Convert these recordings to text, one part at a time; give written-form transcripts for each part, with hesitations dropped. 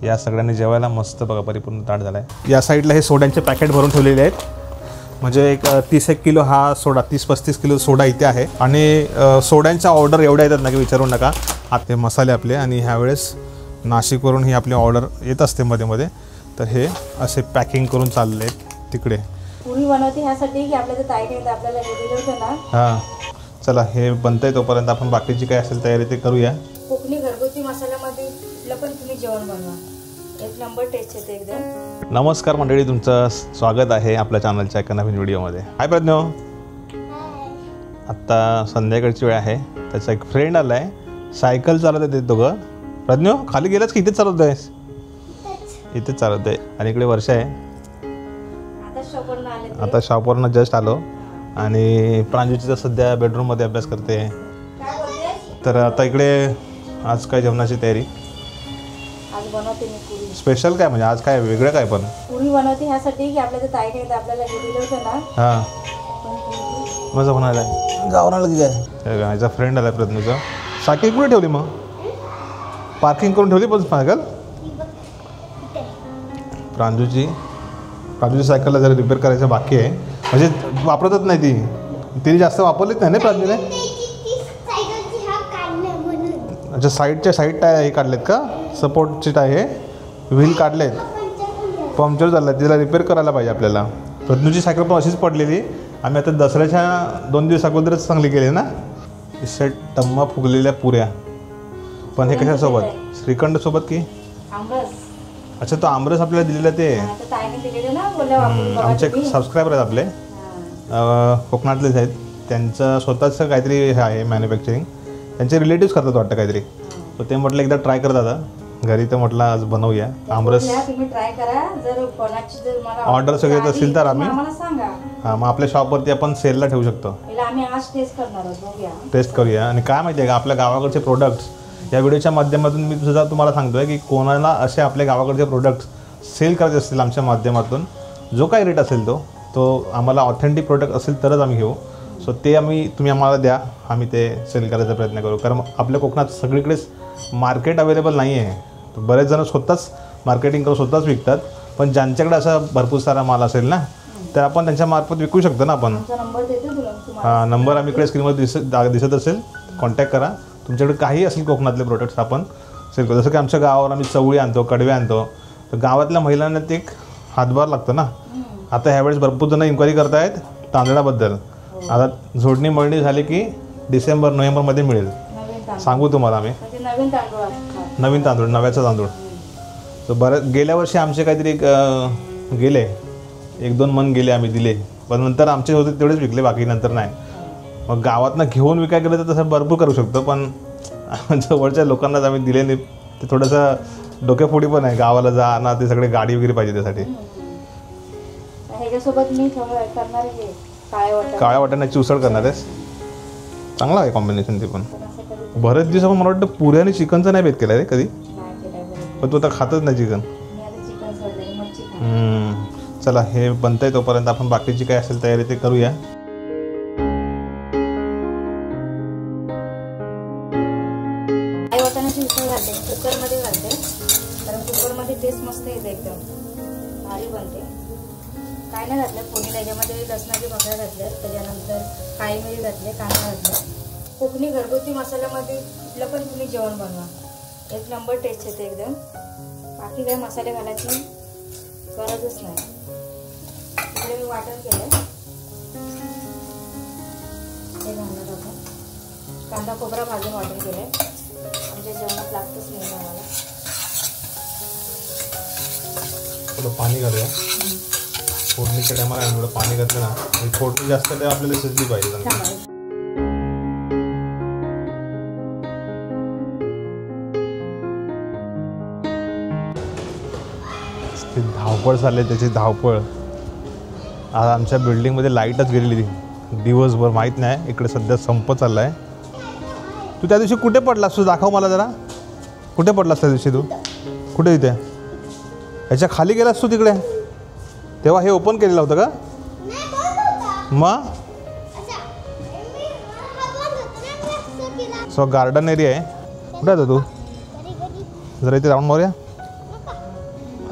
या सगळ्यांनी जेवायला मस्त बघा परिपूर्ण ताट झाला आहे। या साईडला हे सोड्यांचे पॅकेट भरून ठेवलेले आहेत, म्हणजे एक 30-1 किलो हा सोडा, 30-35 किलो सोडा इथे आहे। आणि सोड्यांच्या ऑर्डर एवढ्या येतात ना की विचारू नका। आता मसाले आपले, आणि ह्यावेळेस नाशिकवरून ही आपली ऑर्डर येत असते मध्ये मध्ये, तर हे असे पॅकिंग करून चालले आहेत तिकडे। पुरी बनवते ह्यासाठी की आपल्याला ताईने आपल्याला हे दिलं होतं ना। हां, चला हे बनतंय तोपर्यंत आपण बाकीची काय असेल तयारी ते करूया। कोकणी घरगुती मसाल्यामध्ये कुठलं पण तुम्ही जेवण बनवा, एक नंबर टेस्ट येते एकदम। नमस्कार मंडळी, तुमचं स्वागत आहे आपल्या चॅनलच्या एका नवीन व्हिडिओमध्ये। हाय प्रज्ञो, आत्ता संध्याकाळची वेळ आहे। त्याचा एक फ्रेंड आला आहे, सायकल चालवत आहे ते दोघं। प्रज्ञो खाली गेलाच की इथेच चालवत आहेस? इथेच चालवत आहे। आणि इकडे वर्षा आहे, आता शॉपवरनं जस्ट आलो। आणि प्रांजूची सध्या बेडरूममध्ये अभ्यास करते। तर आता इकडे आज काय जेवणाची तयारी? आज बनवते मी पुरी। स्पेशल काय म्हणजे आज काय वेगळं काय? पण पुरी बनवते ह्यासाठी की आपल्याला ताईने आपल्याला हे दिलं होतं ना। हां, मजा बनायला गावाला की काय? याचा फ्रेंड आला प्रज्ञूचा। सायकल कुठे ठेवली मग? पार्किंग करून ठेवली पण सायकल? प्रांजूची सायकलला जरा रिपेअर करायचं बाकी आहे, म्हणजे वापरतच नाही ती, तिने जास्त वापरलीच नाही ना प्रांजूने। अच्छा, साईड टाय हे काढलेत का? सपोर्टचे टाय हे व्हील काढलेत, पंक्चर झालं, तिला रिपेअर करायला पाहिजे आपल्याला। प्रज्ञूची सायकल पण अशीच पडलेली, आम्ही आता दसऱ्याच्या 2 दिवस अगोदरच चांगली केली ना। सेट टम्मा फुगलेल्या पुऱ्या, पण हे कशासोबत? श्रीखंड सोबत की आमरस? अच्छा, तो आमरस आपल्याला दिलेला ते आमचे सबस्क्रायबर आहेत आपले, कोकणातलेच आहेत। त्यांचं स्वतःचं काहीतरी हे आहे मॅन्युफॅक्चरिंग, त्यांचे रिलेटिव्स करतात वाटतं काहीतरी। तर ते म्हटलं एकदा ट्राय करत आता घरी, तर म्हटलं आज बनवूया आमरस। तुम्ही ट्राय करा, जर कोणाची जर मला ऑर्डर सगळे असेल तर आम्ही सांगा। हां, मग आपल्या शॉपवरती आपण सेलला ठेवू शकतो। आम्ही आज टेस्ट करणार आहोत, टेस्ट करूया। आणि काय माहिती आहे का, आपल्या गावाकडचे प्रोडक्ट्स या व्हिडिओच्या माध्यमातून मी सुद्धा तुम्हाला सांगतोय की कोणाला असे आपल्या गावाकडचे प्रोडक्ट्स सेल करायचे असतील आमच्या माध्यमातून, जो काही रेट असेल तो आम्हाला ऑथेंटिक प्रोडक्ट असेल तरच आम्ही घेऊ। सो ते तुम्ही आम्हाला द्या, आम्ही ते सेल करायचा प्रयत्न करू। कारण आपल्या कोकणात सगळीकडेच मार्केट अवेलेबल नाही आहे। बरेच जण स्वतःच मार्केटिंग करून स्वतःच विकतात, पण ज्यांच्याकडे असा भरपूर सारा माल असेल ना, तर आपण त्यांच्या मार्फत विकू शकतो ना आपण। हां, नंबर आम्ही इकडे स्क्रीनवर दिसत असेल, कॉन्टॅक्ट करा। तुमच्याकडे काही असेल कोकणातले प्रोडक्ट्स आपण सेल करू। जसं की आमच्या गावावर आम्ही चवळी आणतो, कडवे आणतो, तर गावातल्या महिलांना ते एक हातभार लागतो ना। आता ह्यावेळेस भरपूर जण इन्क्वायरी करतायत तांदळाबद्दल। आता जोडणी मळणी झाली की डिसेंबर-नोव्हेंबरमध्ये मिळेल, सांगू तुम्हाला आम्ही। नवीन तांदूळ, नव्याचा तांदूळ। तर बरं, गेल्या वर्षी आमचे काहीतरी गेले 1-2 मन गेले, आम्ही दिले, पण नंतर आमचे होते तेवढेच विकले, बाकी नंतर नाही। मग गावातनं घेऊन विकायला गेलं तर तसं भरपूर करू शकतो, पण जवळच्या लोकांनाच आम्ही दिले नाही। ते थोडंसं डोक्याफोडी पण आहे, गावाला जा ना, ते सगळे गाडी वगैरे पाहिजे त्यासाठी। ह्याच्यासोबत मी करणार आहे काळ्या वाटाण्याची उसळ करणार आहेस? चांगला आहे कॉम्बिनेशन ते पण। बरेच दिवस मला वाटतं पुऱ्या आणि चिकनचं नाही बेत केलं रे कधी, पण तू आता खातच नाही चिकन। चला हे बनतंय तोपर्यंत आपण बाकीची काय असेल तयारी ते करूया। कुकरमध्ये घालते, कारण कुकरमध्ये टेस्ट मस्त येते, एकदम भारी बनते। काय नाही घातलं फोडणी, त्याच्यामध्ये लसणाची भाकऱ्या घातल्या, त्याच्यानंतर काळी मिरी घातले, कांदा घातला। कोकणी घरगुती मसाल्यामध्ये कुठलं पण तुम्ही जेवण बनवा, एक नंबर टेस्ट येते एकदम। बाकी काही मसाले घालायची गरजच नाही। इकडे मी वाटण केलं, हे घालणार आपण। कांदा खोबरा भाजून वाटण केलंय, आमच्या जेवणात लागतच नाही आम्हाला। थोडं पाणी घालूया फोडणीच्या टायमाला, थोडं पाणी घातलं ना, फोडणी जास्त ते आपल्याला शिजली पाहिजे। ती धावपळ चालली, त्याची धावपळ। आज आमच्या बिल्डिंगमध्ये लाईटच गेलेली दिवसभर, माहीत नाही, इकडे सध्या संप चालला आहे। तू त्या दिवशी कुठे पडलास? तू दाखव मला जरा, कुठे पडलास त्या दिवशी? तू कुठे? इथे ह्याच्या खाली गेलास तू तिकडे? तेव्हा हे ओपन केलेलं होतं का? मग सो गार्डन एरिया आहे। कुठे आहे तू? जरा इथे राऊंड मारूया।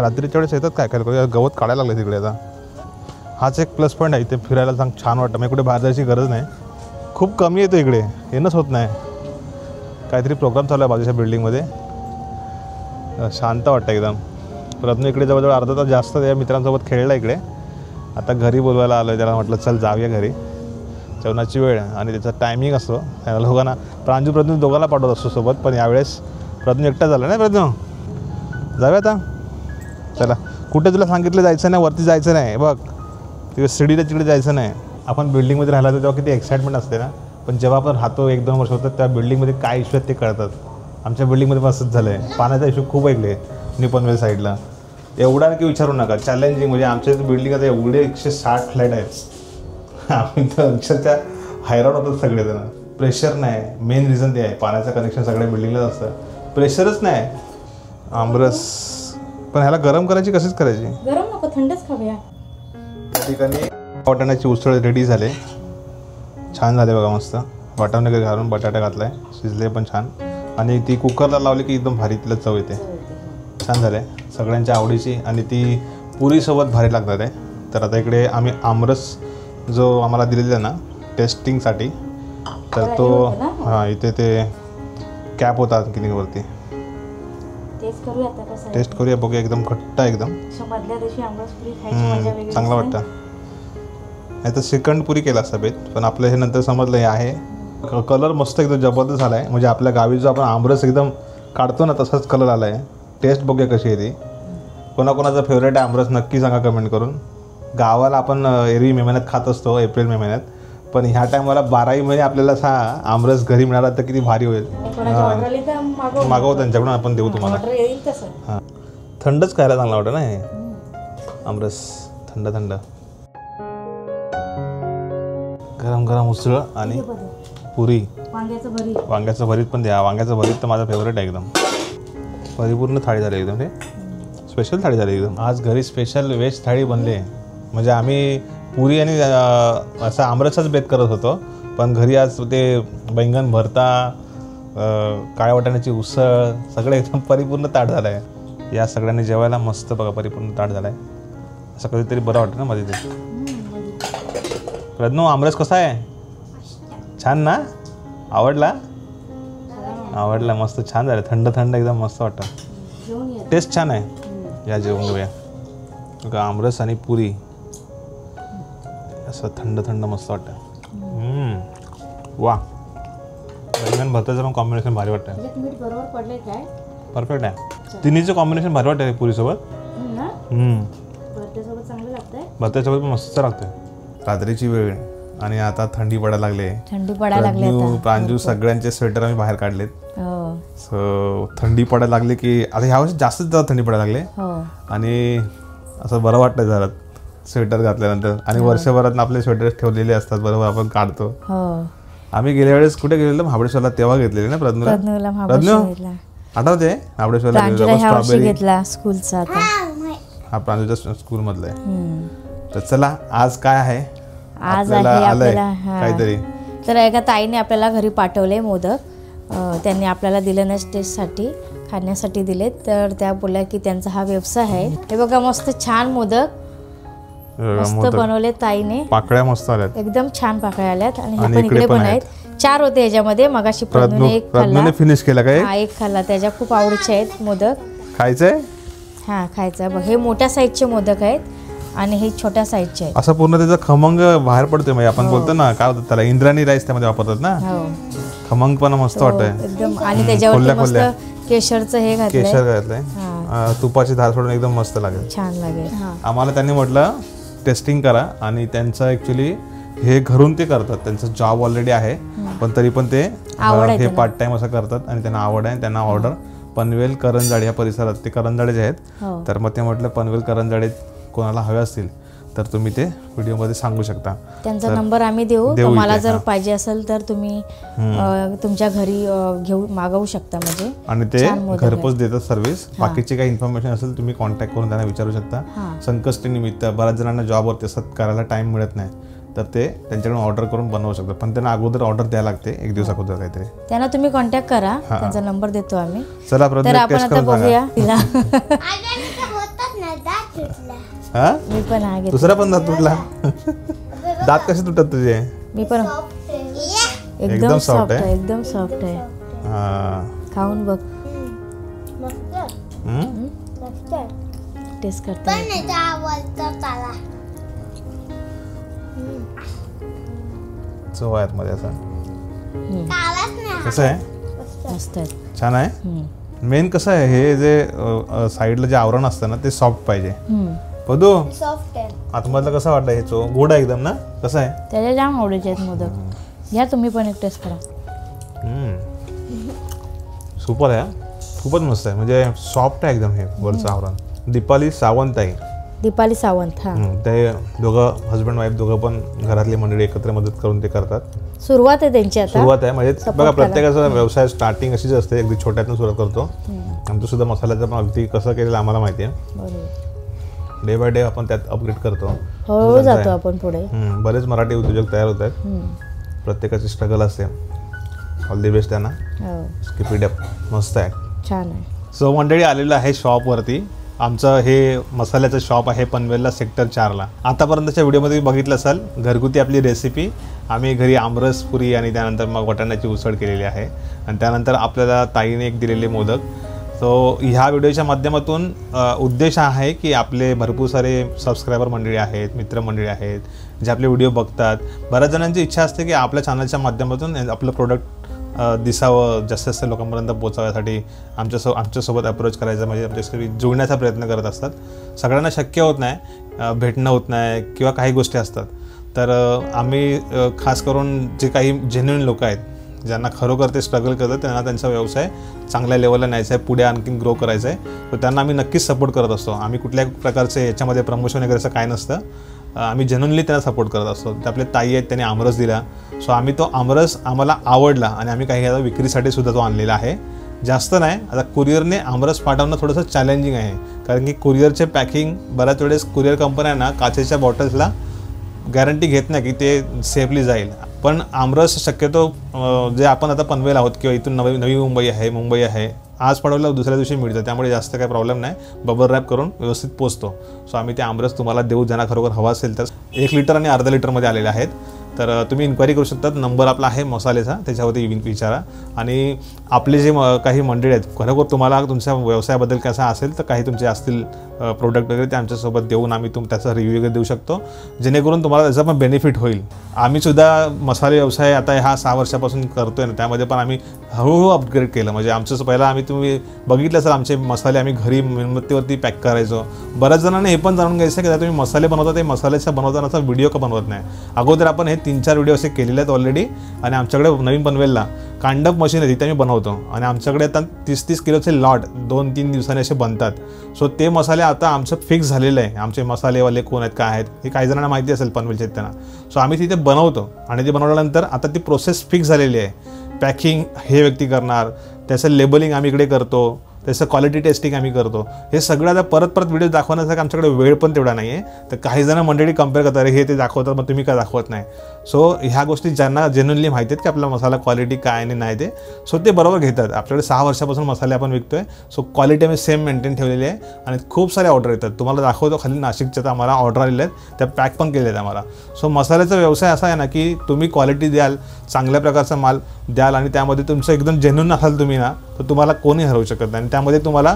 रात्रीच्या वेळेस येतात काय काय लोक, गवत काढायला लागले तिकडे आता. हाच एक प्लस पॉईंट आहे, इथे फिरायला छान वाटतं. मग कुठे बाहेर जायची गरज नाही, खूप कमी येतो इकडे, येणंच होत नाही. काहीतरी प्रोग्राम चालू आहे बाजूच्या बिल्डिंगमध्ये, शांत वाटतं एकदम. प्रज्ञू इकडे जवळजवळ अर्धा तास जास्त त्या मित्रांसोबत खेळला इकडे. आता घरी बोलवायला आलो आहे, त्याला म्हटलं चल जाऊया घरी. जेवणाची वेळ आणि त्याचा टायमिंग असतो, त्या लोकांना प्रज्ञू दोघांना पाठवत असतो सोबत. पण यावेळेस प्रज्ञू एकटा झाला नाही. प्रज्ञू जाऊया आता, चला. कुठे तुला सांगितलं जायचं नाही, वरती जायचं नाही बघ, तिकडे शिडीला तिकडे जायचं नाही. आपण बिल्डिंगमध्ये राहिला तर तेव्हा किती एक्साइटमेंट असते ना, पण जेव्हा आपण राहतो 1-2 वर्ष होतं त्या बिल्डिंगमध्ये काय इश्यू आहेत ते कळतात. आमच्या बिल्डिंगमध्ये पण असंच झालं आहे, पाण्याचा इश्यू खूप ऐकले निपनवेल साईडला. एवढा की विचारू नका, चॅलेंजिंग. म्हणजे आमच्या बिल्डिंग आता एवढे 160 फ्लॅट आहेत, आम्ही तर अक्षरशः हैराण होतात सगळेजण. प्रेशर नाही, मेन रिझन ते आहे. पाण्याचं कनेक्शन सगळ्या बिल्डिंगलाच असतं, प्रेशरच नाही. आमरस पण ह्याला गरम करायची, कशीच करायची? गरम नको, थंडच खाऊया. त्या ठिकाणी वाटाण्याची उसळ रेडी झाले, छान झाले बघा. मस्त वाटाणे वगैरे घालून बटाटा घातला आहे, शिजले पण छान. आणि ती कुकरला लावली की एकदम भारी तिला चव येते. छान झाले, सगळ्यांच्या आवडीची. आणि ती पुरीसोबत भारी लागतात आहे. तर आता इकडे आम्ही आमरस जो आम्हाला दिलेला ना टेस्टिंगसाठी, तर तो हां इथे ते कॅप होता किनीवरती, टेस्ट करूया, बघूया. एकदम घट्ट एकदम चांगला वाटतं. नाही तर श्रीखंड पुरी केला असता बेत, पण आपलं हे नंतर समजलं हे आहे. कलर मस्त एकदम जबरदस्त झाला आहे. म्हणजे आपल्या गावी जो आपण आमरस एकदम काढतो ना तसाच कलर आला आहे. टेस्ट बघूया कशी आहे ती. कोणाकोणाचा फेवरेट आहे आमरस नक्की सांगा कमेंट करून. गावाला आपण एरवी मे महिन्यात खात असतो, एप्रिल मे महिन्यात, पण ह्या टायमाला 12ही महिने आपल्याला असा आमरस घरी मिळाला तर किती भारी होईल. मागवू त्यांच्याकडून, आपण देऊ तुम्हाला. हां थंडच खायला चांगला वाटतं ना हे आमरस, थंड थंड. गरम गरम उसळ आणि पुरी, वांग्याचं भरीत पण द्या. वांग्याचं भरीत तर माझा फेवरेट आहे एकदम. परिपूर्ण थाळी झाली एकदम, ते स्पेशल थाळी झाली एकदम. आज घरी स्पेशल व्हेज थाळी बनली. म्हणजे आम्ही पुरी आणि असा आमरसाच बेत करत होतो, पण घरी आज ते बैंगन भरता, काळ्या वाटाण्याची उसळ, सगळं एकदम परिपूर्ण ताट झालं आहे. या सगळ्यांनी जेवायला मस्त बघा परिपूर्ण ताट झालं आहे. असं कधीतरी बरं वाटतं ना मध्ये ते. प्रज्ञू आमरस कसा आहे? छान ना? आवडला? आवडला, मस्त छान झालं. थंड थंड एकदम मस्त वाटतं, टेस्ट छान आहे. या जेवून घेऊया. आमरस आणि पुरी असं थंड थंड मस्त वाटतं. वा, बैंगन भरताचं पण कॉम्बिनेशन भारी वाटतं. परफेक्ट आहे. तिन्हीचं कॉम्बिनेशन भारी वाटतं पुरीसोबत. भरत्यासोबत पण मस्त लागतं. रात्रीची वेळ आणि आता थंडी पडायला लागली. प्रांजू सगळ्यांचे स्वेटर आम्ही बाहेर काढलेत. सो थंडी पडायला लागली की आता ह्यावर्षी जास्त थंडी पडायला लागली. आणि असं बरं वाटतं जरा स्वेटर घातल्यानंतर. आणि वर्षभरात आपले स्वेटर ठेवलेले असतात, बरोबर आपण काढतो. आम्ही गेल्या वेळेस कुठे गेलेलो महाबळेश्वरला, तेव्हा घेतलेले ना प्रज्ञू, आठवते? महाबळेश्वरला स्ट्रॉबेरी स्कूलचा, हा प्रांजूच्या स्कूल मधला आहे. तर चला आज काय आहे, आज आहे आपल्याला काहीतरी. तर एका ताईने आपल्याला घरी पाठवले मोदक. त्यांनी आपल्याला दिले ना टेस्टसाठी, खाण्यासाठी दिलेत. तर त्या बोलल्या की त्यांचा हा व्यवसाय आहे. हे बघा मस्त छान मोदक मस्त बनवले ताईने. पाकळ्या मस्त आल्यात, एकदम छान पाकळ्या आल्यात. आणि हे पण इकडे पण आहेत. 4 होते याच्यामध्ये. मगाशी प्रज्ञूने एक खाल्ला, फिनिश केला काय? हा एक खाल्ला. त्याच्या खूप आवडीचे आहेत मोदक. खायचंय? हा खायचं. बघ हे मोठ्या साईजचे मोदक आहेत आणि हे छोट्या साईजचे आहेत. असं पूर्ण त्याचा खमंग बाहेर पडतोय. म्हणजे आपण बोलतो ना काय होतं त्याला, इंद्राणी राईस त्यामध्ये वापरतात ना. खमंग पण मस्त वाटतंय एकदम. आणि त्याच्यावर मस्त केशरचं हे घातलंय, केशर घातलंय, तुपाची धार सोडून एकदम मस्त लागेल, छान लागेल. आम्हाला त्यांनी म्हटलं टेस्टिंग करा. आणि त्यांचं ॲक्च्युली हे घरून ते करतात, त्यांचं जॉब ऑलरेडी आहे, पण तरी पण ते हे पार्ट टाइम असं करतात. आणि त्यांना आवड आहे. त्यांना ऑर्डर पनवेल करंजाड या परिसरात, ते करंजाडेचे आहेत. तर मग ते म्हटलं पनवेल करंजाडे कोणाला हवे असतील तर तुम्ही ते व्हिडिओमध्ये सांगू शकता. त्यांचा नंबर आम्ही देऊ. तुम्हाला जर पाहिजे असेल तर तुम्ही तुमच्या घरी घेऊन मागवू शकता. म्हणजे आणि ते घरपोच देतात सर्व्हिस. बाकीची काही इन्फॉर्मेशन असेल तुम्ही कॉन्टॅक्ट करून त्यांना विचारू शकता. संकष्टी निमित्त बऱ्याच जणांना जॉबवरती असतात, करायला टाइम मिळत नाही, तर ते त्यांच्याकडून ऑर्डर करून बनवू शकतात. पण त्यांना अगोदर ऑर्डर द्यायला लागते, 1 दिवस अगोदर काहीतरी. त्यांना तुम्ही कॉन्टॅक्ट करा, त्यांचा नंबर देतो आम्ही. चला तर आपण आता बघूया तिला. हा मी पण हा घेतला. दुसरा पण दात तुटला. दात कसे तुटत तुझे? मी पण एकदम सॉफ्ट आहे, एकदम सॉफ्ट आहे. हा खाऊन बघ, टेस्ट करता. चव आहे मध्ये असं. कसं आहे? मस्त आहे. छान आहे. मेन कसं आहे, हे जे साईडला जे आवरण असतं ना ते सॉफ्ट पाहिजे. पदू आतमधलं कसं वाटतं? हे गोड आहे एकदम ना? कसं आहे? त्याच्या जाम आवडीचे आहेत मोदक. घ्या तुम्ही पण एक टेस्ट करा. सुपर आहे, खूपच मस्त आहे. म्हणजे सॉफ्ट आहे एकदम हे वरचं आवरण. दीपाली सावंत आहे. दीपाली सावंत. हा, ते दोघं हस्बंड वाईफ दोघं पण घरातली मंडळी एकत्र मदत करून ते करतात. सुरुवात आहे त्यांची आता. सुरुवात आहे म्हणजे बघा, प्रत्येकाचा व्यवसाय स्टार्टिंग अशीच असते, अगदी छोट्यातून सुरुवात करतो. आमचं सुद्धा मसाल्याचं पण अगदी कसं केलेलं आम्हाला माहिती आहे. डे बाय डे आपण त्यात अपग्रेड करतो, हळूहळू जातो आपण पुढे. बरेच मराठी उद्योजक तयार होत आहेत. प्रत्येकाची स्ट्रगल असते. ऑल दी बेस्ट त्यांना. Skip it up. मस्त आहे, छान आहे. सो मंडळी आलेलं आहे शॉपवरती. आमचं हे मसाल्याचं शॉप आहे पनवेलला सेक्टर 4ला. आतापर्यंतच्या व्हिडिओमध्ये बघितलं असाल घरगुती आपली रेसिपी. आम्ही घरी आमरस पुरी आणि त्यानंतर मग वाटाण्याची उसळ केलेली आहे आणि त्यानंतर आपल्याला ताईने एक दिलेले मोदक. सो ह्या व्हिडिओच्या माध्यमातून उद्देश आहे की आपले भरपूर सारे सबस्क्रायबर मंडळी आहेत, मित्रमंडळी आहेत जे आपले व्हिडिओ बघतात. बऱ्याच जणांची इच्छा असते की आपल्या चॅनलच्या माध्यमातून आपलं प्रोडक्ट दिसावं, जास्त जास्त लोकांपर्यंत पोहोचवण्यासाठी आमच्यासोबत अप्रोच करायचा, म्हणजे आमच्यासाठी जोडण्याचा प्रयत्न करत असतात. सगळ्यांना शक्य होत नाही, भेटणं होत नाही किंवा काही गोष्टी असतात. तर आम्ही खास करून जे काही जेन्युइन लोक आहेत, ज्यांना खरोखर ते स्ट्रगल करतात, त्यांना त्यांचा व्यवसाय चांगल्या लेवलला न्यायचा आहे, पुढे आणखीन ग्रो करायचा आहे, तर त्यांना आम्ही नक्कीच सपोर्ट करत असतो. आम्ही कुठल्याही प्रकारचे याच्यामध्ये प्रमोशन वगैरे असं काय नसतं. आम्ही जेन्युइनली त्यांना सपोर्ट करत असतो. ते आपले ताई आहेत, त्यांनी आमरस दिला. सो आम्ही तो आमरस आम्हाला आवडला आणि आम्ही काही आता विक्रीसाठी सुद्धा तो आणलेला आहे. जास्त नाही, आता कुरिअरने आमरस पाठवणं थोडंसं चॅलेंजिंग आहे, कारण की कुरिअरचे पॅकिंग बऱ्याच वेळेस कुरिअर कंपन्यांना काचेच्या बॉटल्सला गॅरंटी घेत नाही की ते सेफली जाईल. पण आमरस शक्यतो जे आपण आता पनवेल आहोत किंवा इथून नवी मुंबई आहे, आज पडवलं दुसऱ्या दिवशी मिळतं, त्यामुळे जास्त काही प्रॉब्लेम नाही. बबल रॅप करून व्यवस्थित पोचतो. सो आम्ही ते आमरस तुम्हाला देऊ, ज्यांना खरोखर हवा असेल तर. 1 लिटर आणि अर्धा लिटरमध्ये आलेले आहेत. तर तुम्ही इन्क्वायरी करू शकतात. नंबर आपला आहे मसाल्याचा, त्याच्यावरती विचारा. आणि आपले जे काही मंडळी आहेत, खरोखर तुम्हाला तुमच्या व्यवसायाबद्दल कसा असेल तर काही तुमचे असतील प्रोडक्ट वगैरे ते आमच्यासोबत देऊन आम्ही त्याचा रिव्ह्यू वगैरे देऊ शकतो, जेणेकरून तुम्हाला त्याचा पण बेनिफिट होईल. आम्हीसुद्धा मसाले व्यवसाय आता हा 6 वर्षापासून करतोय ना, त्यामध्ये पण आम्ही हळूहळू अपग्रेड केलं. म्हणजे आमचं पहिला आम्ही तुम्ही बघितलं असेल आमचे मसाले आम्ही घरी मेणबत्तीवरती पॅक करायचो. बऱ्याच जणांना हे पण जाणून घ्यायचं की तुम्ही मसाले बनवता, ते मसाल्याचा बनवतानाचा व्हिडिओ का बनवत नाही. अगोदर आपण हे 3-4 व्हिडिओ असे केलेले आहेत ऑलरेडी. आणि आमच्याकडे नवीन पनवेलला कांडप मशीन आहे, तिथे आम्ही बनवतो. आणि आमच्याकडे आता 30-30 किलोचे लॉट 2-3 दिवसांनी असे बनतात. सो ते मसाले आता आमचं फिक्स झालेलं आहे. आमचे मसालेवाले कोण आहेत, काय आहेत, हे काही जणांना माहिती असेल पनवेलचे आहेत त्यांना. सो आम्ही तिथे बनवतो आणि ते बनवल्यानंतर आता ती प्रोसेस फिक्स झालेली आहे. पॅकिंग हे व्यक्ती करणार, त्याचं लेबलिंग आम्ही इकडे करतो, त्याचं क्वालिटी टेस्टिंग आम्ही करतो. हे सगळं आता परत व्हिडिओ दाखवण्यासाठी आमच्याकडे वेळ पण तेवढा नाही आहे. तर काही जण मंडळी कम्पेअर करतात, हे ते दाखवतात, मग तुम्ही काय दाखवत नाही. सो ह्या गोष्टी ज्यांना जेन्युइनली माहिती आहेत की आपला मसाला क्वालिटी काय आणि नाही ते, सो ते बरोबर घेतात. आपल्याकडे 6 वर्षापासून मसाले आपण विकतोय. सो क्वालिटी आम्ही सेम मेंटेन ठेवलेली आहे. आणि खूप सारे ऑर्डर येतात. तुम्हाला दाखवतो खाली नाशिकच्या तर आम्हाला ऑर्डर आलेल्या आहेत, त्या पॅक पण केलेल्या आहेत आम्हाला. सो मसाल्याचा व्यवसाय असा आहे ना की तुम्ही क्वालिटी द्याल, चांगल्या प्रकारचा माल द्याल आणि त्यामध्ये तुमचं एकदम जेन्युइन असाल तुम्ही ना, तर तुम्हाला कोणी हरवू शकत नाही. आणि त्यामध्ये तुम्हाला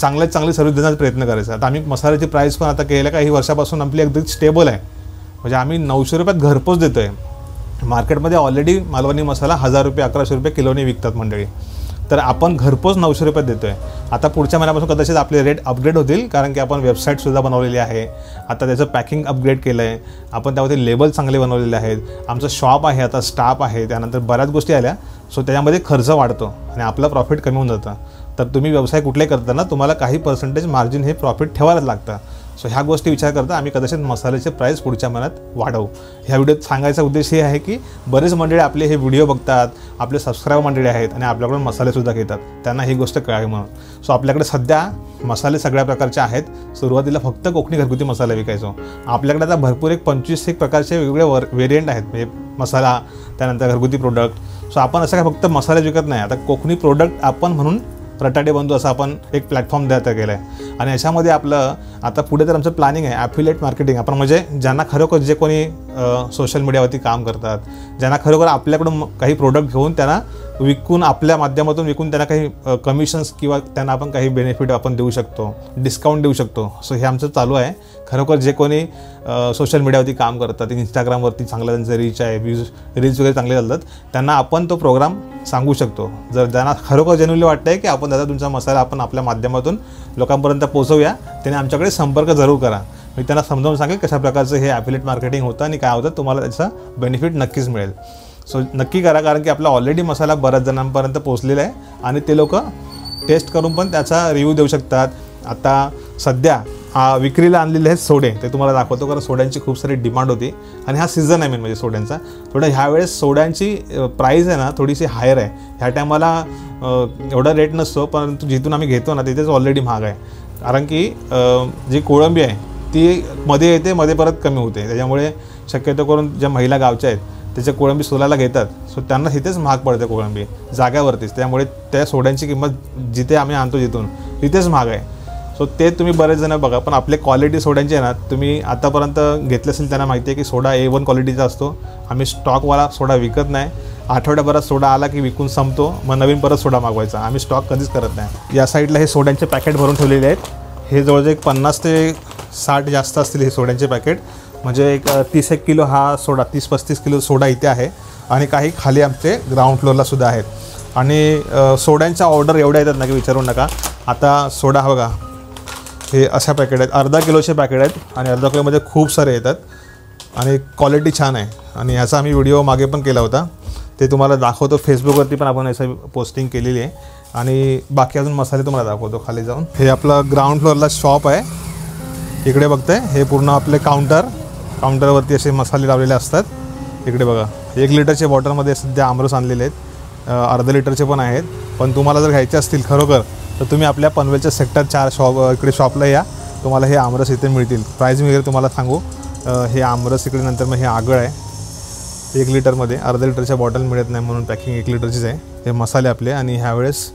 चांगली सर्व्हिस देण्याचा प्रयत्न करायचा. आता आम्ही मसाल्याची प्राईस पण आता गेल्या काही वर्षापासून आपली अगदी स्टेबल आहे. म्हणजे आम्ही 900 रुपयात घरपोच देतो आहे. मार्केटमध्ये ऑलरेडी मालवणी मसाला 1000 रुपये 1100 रुपये किलोने विकतात मंडळी. तर आपण घरपोच 900 रुपयात देतो आहे. आता पुढच्या महिन्यापासून कदाचित आपले रेट अपग्रेड होतील, कारण की आपण वेबसाईटसुद्धा बनवलेली आहे. आता त्याचं पॅकिंग अपग्रेड केलं आहे आपण, त्यामध्ये लेबल चांगले बनवलेले आहेत. आमचं शॉप आहे, आता स्टाफ आहे, त्यानंतर बऱ्याच गोष्टी आल्या. सो त्याच्यामध्ये खर्च वाढतो आणि आपलं प्रॉफिट कमी होऊन जातं. तर तुम्ही व्यवसाय कुठलाही करताना तुम्हाला काही पर्सेंटेज मार्जिन हे प्रॉफिट ठेवायलाच लागतं. सो ह्या गोष्टी विचार करता आम्ही कदाचित मसाल्याचे प्राईस पुढच्या महिन्यात वाढवू. ह्या व्हिडिओत सांगायचा उद्देश हे आहे की बरेच मंडळी आपले हे व्हिडिओ बघतात, आपले सबस्क्राईबर मंडळी आहेत आणि आपल्याकडून मसालेसुद्धा घेतात, त्यांना ही गोष्ट कळावी म्हणून. सो आपल्याकडे सध्या मसाले सगळ्या प्रकारचे आहेत. सुरुवातीला फक्त कोकणी घरगुती मसाले विकायचो. आपल्याकडे आता भरपूर 25 प्रकारचे वेगवेगळे व्हेरियंट आहेत, म्हणजे मसाला, त्यानंतर घरगुती प्रोडक्ट. सो आपण असं काय फक्त मसाले विकत नाही, आता कोकणी प्रोडक्ट आपण म्हणून रटाटे बंधू असा आपण एक प्लॅटफॉर्म तयार केला आहे. आणि याच्यामध्ये आपलं आता पुढे तर आमचं प्लॅनिंग आहे ॲफिलिएट मार्केटिंग. आपण म्हणजे ज्यांना खरोखर जे कोणी सोशल मीडियावरती काम करतात, ज्यांना खरोखर आपल्याकडून काही प्रोडक्ट घेऊन त्यांना विकून आपल्या माध्यमातून विकून त्यांना काही कमिशन्स किंवा त्यांना आपण काही बेनिफिट आपण देऊ शकतो, डिस्काउंट देऊ शकतो. सो हे आमचं चालू आहे. खरोखर जे कोणी सोशल मीडियावरती काम करतात, इंस्टाग्रामवरती चांगलं त्यांचं रीच आहे, रील्स वगैरे चांगले चालतात, त्यांना आपण तो प्रोग्राम सांगू शकतो. जर त्यांना खरोखर जेन्युइनली वाटतं आहे की आपण दादा तुमचा मसाला आपण आपल्या माध्यमातून लोकांपर्यंत पोहोचवूया, त्याने आमच्याकडे संपर्क जरूर करा. मी त्यांना समजावून सांगेल कशा प्रकारचं हे ॲफिलिएट मार्केटिंग होतं आणि काय होतं, तुम्हाला त्याचा बेनिफिट नक्कीच मिळेल. सो नक्की करा, कारण की आपला ऑलरेडी मसाला बऱ्याच जणांपर्यंत पोहोचलेला आहे आणि ते लोक टेस्ट करून पण त्याचा रिव्ह्यू देऊ शकतात. आता सध्या विक्रीला आणलेले आहेत सोडे, ते तुम्हाला दाखवतो, कारण सोड्यांची खूप सारी डिमांड होती आणि हा सीझन आहे मेन म्हणजे सोड्यांचा. थोडं ह्यावेळेस सोड्यांची प्राईस आहे ना थोडीशी हायर आहे. ह्या टायमाला एवढा रेट नसतो, परंतु जिथून आम्ही घेतो ना तिथेच ऑलरेडी महाग आहे. कारण की जी कोळंबी आहे ती मध्ये येते, मध्ये परत कमी होते. त्याच्यामुळे शक्यतो करून ज्या महिला गावच्या आहेत त्याच्या कोळंबी सोलायला घेतात, सो त्यांना तिथेच महाग पडते कोळंबी जाग्यावरतीच. त्यामुळे त्या सोड्यांची किंमत जिथे आम्ही आणतो जिथून तिथेच महाग आहे. सो ते तुम्ही बरेच जण बघा, पण आपले क्वालिटी सोड्यांचे आहे ना, तुम्ही आतापर्यंत घेतले असेल त्यांना माहिती आहे की सोडा A1 क्वालिटीचा असतो. आम्ही स्टॉकवाला सोडा विकत नाही. आठवड्याभरात सोडा आला की विकून संपतो, मग नवीन परत सोडा मागवायचा. आम्ही स्टॉक कधीच करत नाही. या साईडला हे सोड्यांचे पॅकेट भरून ठेवलेले आहेत. हे जवळजवळ एक 50 ते 60 जास्त असतील हे सोड्यांचे पॅकेट. म्हणजे एक 30-1 किलो हा सोडा, 30-35 किलो सोडा इथे आहे आणि काही खाली आमचे ग्राउंड फ्लोअरला सुद्धा आहेत. आणि सोड्यांच्या ऑर्डर एवढ्या येतात ना की विचारू नका. आता सोडा बघा, हे अशा पॅकेट आहेत, अर्धा किलोचे पॅकेट आहेत आणि अर्धा किलोमध्ये खूप सारे येतात आणि क्वालिटी छान आहे. आणि ह्याचा आम्ही व्हिडिओ मागे पण केला होता, ते तुम्हाला दाखवतो. फेसबुकवरती पण आपण याचं पोस्टिंग केलेली आहे. आणि बाकी अजून मसाले तुम्हाला दाखवतो खाली जाऊन. हे आपलं ग्राउंड फ्लोअरला शॉप आहे. इकडे बघताय हे पूर्ण आपले काउंटरवरती असे मसाले लावलेले असतात. इकडे बघा 1 लिटरच्या बॉटलमध्ये सध्या आमरस आणलेले आहेत, अर्धा लिटरचे पण आहेत. पण तुम्हाला जर घ्यायचे असतील खरोखर तर तुम्ही आपल्या पनवेलच्या सेक्टर 4 इकडे शॉपला या, तुम्हाला हे आमरस इथे मिळतील. प्राईस वगैरे तुम्हाला सांगू. हे आमरस इकडे, नंतर मग हे आगळ आहे 1 लिटरमध्ये, अर्धा लिटरच्या बॉटल मिळत नाही म्हणून पॅकिंग 1 लिटरचीच आहे. हे मसाले आपले. आणि ह्यावेळेस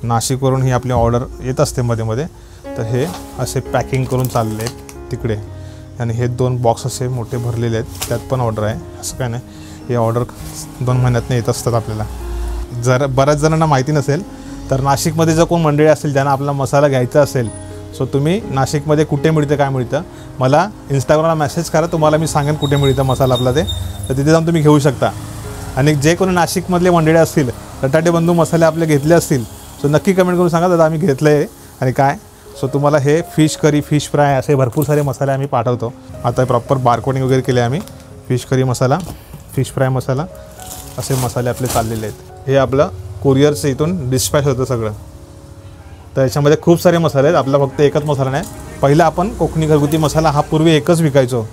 नाशिकवरून ही आपली ऑर्डर येत असते मध्ये मध्ये, तर हे असे पॅकिंग करून चालले आहेत तिकडे. आणि हे 2 बॉक्स असे मोठे भरलेले आहेत, त्यात पण ऑर्डर आहे. असं काय नाही, हे ऑर्डर 2 महिन्यातनं येत असतात आपल्याला. जर बऱ्याच जणांना माहिती नसेल तर नाशिकमध्ये जर कोण मंडळी असेल ज्यांना आपला मसाला घ्यायचा असेल, सो तुम्ही नाशिकमध्ये कुठे मिळतं काय मिळतं मला इंस्टाग्रामला मेसेज करा, तुम्हाला मी सांगेन कुठे मिळतं मसाला आपला ते, तर तिथे जाऊन तुम्ही घेऊ शकता. आणि जे कोणी नाशिकमधले मंडळी असतील, रटाटे बंधू मसाले आपले घेतले असतील, सो नक्की कमेंट करून सांगा दादा आम्ही घेतलं आहे आणि काय. सो तुम्हाला हे फिश करी, फिश फ्राय असे भरपूर सारे मसाले आम्ही पाठवतो. आता प्रॉपर बारकोडिंग वगैरे केले आम्ही. फिश करी मसाला, फिश फ्राय मसाला असे मसाले आपले चाललेले आहेत. हे आपलं कुरिअरचं इथून डिस्पॅच होतं सगळं. तर याच्यामध्ये खूप सारे मसाले आहेत, आपला फक्त एकच मसाला नाही. पहिला आपण कोकणी घरगुती मसाला हा पूर्वी एकच विकायचो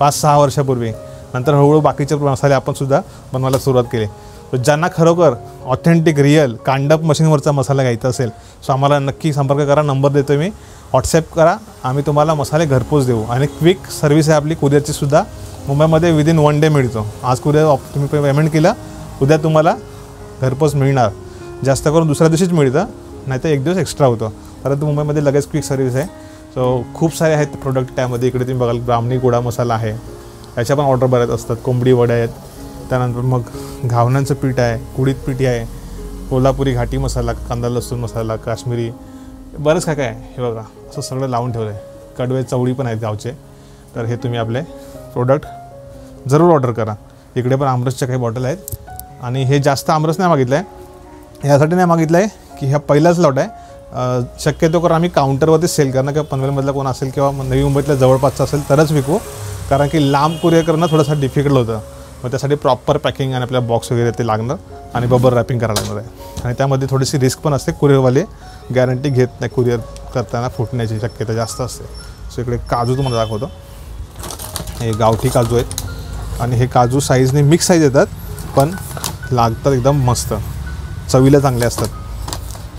5-6 वर्षापूर्वी. नंतर हळूहळू बाकीचे मसाले आपण सुद्धा बनवायला सुरुवात केली. ज्यांना खरोखर ऑथेंटिक रिअल कांडप मशीनवरचा मसाला घ्यायचा असेल, सो आम्हाला नक्की संपर्क करा. नंबर देतो मी, व्हॉट्सॲप करा, आम्ही तुम्हाला मसाले घरपोच देऊ. आणि क्विक सर्व्हिस आहे आपली कुरिअरची सुद्धा. मुंबईमध्ये विदिन 1 डे मिळतो. आज कुरिअर तुम्ही पेमेंट केलं, उद्या तुम्हाला घरपोच मिळणार. जास्त करून दुसऱ्या दिवशीच मिळतं, नाही तर 1 दिवस एक्स्ट्रा होतं. परंतु मुंबईमध्ये लगेच क्विक सर्व्हिस आहे. सो खूप सारे आहेत प्रोडक्ट त्यामध्ये. इकडे तुम्ही बघाल ब्राह्मणी गोडा मसाला आहे, याच्या पण ऑर्डर बऱ्याच असतात. कोंबडी वड्या आहेत, त्यानंतर मग घावण्यांचं पीठ आहे, कुडीत पीठ आहे, कोल्हापुरी घाटी मसाला, कांदा लसूण मसाला, काश्मीरी, बरंच काय काय आहे. हे बघा असं सगळं लावून ठेवलं आहे. कडवे चवळी पण आहेत गावचे. तर हे तुम्ही आपले प्रोडक्ट जरूर ऑर्डर करा. इकडे पण आमरसच्या काही बॉटल आहेत. आणि हे जास्त आमरस नाही मागितलं आहे, यासाठी नाही मागितलं आहे की ह्या पहिलाच लॉट आहे. शक्यतो करून आम्ही काउंटरवरतीच सेल करणं, किंवा पनवेलमधला कोण असेल किंवा नवी मुंबईतल्या जवळपासचं असेल तरच विकू. कारण की लांब कुरिअर करणं थोडंसं डिफिकल्ट होतं. मग त्यासाठी प्रॉपर पॅकिंग आणि आपल्या बॉक्स वगैरे ते लागणार आणि बबर रॅपिंग करायला लागणार आहे. आणि त्यामध्ये थोडीशी रिस्क पण असते. कुरिअरवाले गॅरंटी घेत नाही, कुरिअर करताना फुटण्याची शक्यता जास्त असते. सो इकडे काजू तुम्हाला दाखवतो. हे गावठी काजू आहेत आणि हे काजू साईजने मिक्स साईज येतात, पण लागतात एकदम मस्त, चवीला चांगले असतात.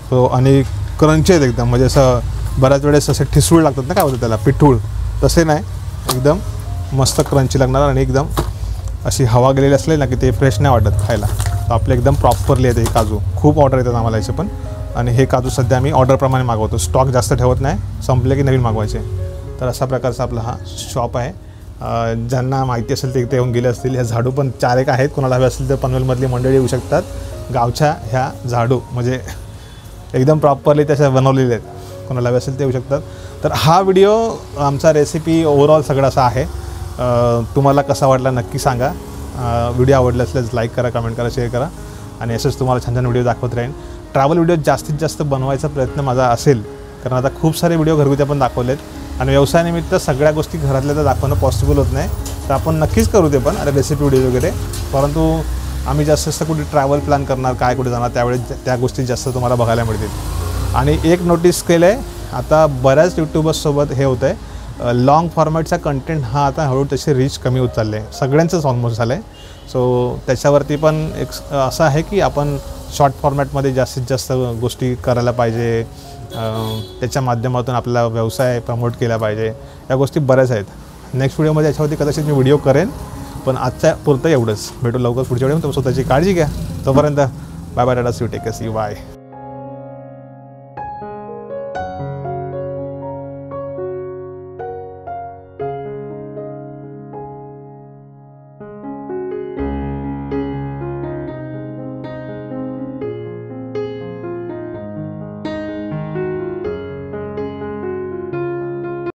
सो आणि क्रंची आहेत एकदम, म्हणजे असं बऱ्याच वेळेस असे ठिसूळ लागतात ना, काय होतं त्याला, पिठूळ, तसे नाही, एकदम मस्त क्रंची लागणार. आणि एकदम अशी हवा गेलेली असली ना की ते फ्रेश नाही वाटत खायला. तर आपले एकदम प्रॉपरली येते हे काजू. खूप ऑर्डर येतात आम्हाला याचे पण. आणि हे काजू सध्या आम्ही ऑर्डरप्रमाणे मागवतो, स्टॉक जास्त ठेवत नाही, संपले की नवीन मागवायचे. तर अशा प्रकारचा आपला हा शॉप आहे. ज्यांना माहिती असेल ते इथे येऊन गेले असतील. ह्या झाडू पण 4 एक आहेत, कोणाला हवे असतील तर पनवेलमधली मंडळी येऊ शकतात. गावच्या ह्या झाडू म्हणजे एकदम प्रॉपरली त्याच्या बनवलेले आहेत, कोणाला हवे असेल ते येऊ शकतात. तर हा व्हिडिओ आमचा रेसिपी ओव्हरऑल सगळा असा आहे. तुम्हाला कसा वाटला नक्की सांगा. व्हिडिओ आवडला असल्यास लाईक करा, कमेंट करा, शेअर करा आणि असंच तुम्हाला छान छान व्हिडिओ दाखवत राहीन. ट्रॅव्हल व्हिडिओ जास्तीत जास्त बनवायचा प्रयत्न माझा असेल, कारण आता खूप सारे व्हिडिओ घरगुती आपण दाखवलेत आणि व्यवसायानिमित्त सगळ्या गोष्टी घरातल्या तर दाखवणं पॉसिबल होत नाही. तर आपण नक्कीच करू ते पण रेसिपी व्हिडिओ वगैरे, परंतु आम्ही जास्त कुठे ट्रॅव्हल प्लॅन करणार, काय कुठे जाणार, त्यावेळेस त्या गोष्टी जास्त तुम्हाला बघायला मिळतील. आणि एक नोटीस केलं आहे, आता बऱ्याच यूट्यूबर्ससोबत हे होतं आहे, लॉंग फॉर्मॅटचा कंटेंट हा आता हळूहळू तसे रीच कमी होत चालले आहे, सगळ्यांचंच ऑलमोस्ट झालं आहे. सो त्याच्यावरती पण एक असं आहे की आपण शॉर्ट फॉर्मॅटमध्ये जास्तीत जास्त गोष्टी करायला पाहिजे, त्याच्या माध्यमातून आपला व्यवसाय प्रमोट केला पाहिजे. या गोष्टी बऱ्याच आहेत. नेक्स्ट व्हिडिओमध्ये याच्यावरती कदाचित मी व्हिडिओ करेन, पण आजच्या पुरतं एवढंच. भेटू लवकर पुढच्या व्हिडिओ. तुम्ही स्वतःची काळजी घ्या. तोपर्यंत bye bye, tata, see you, take care, see you, bye.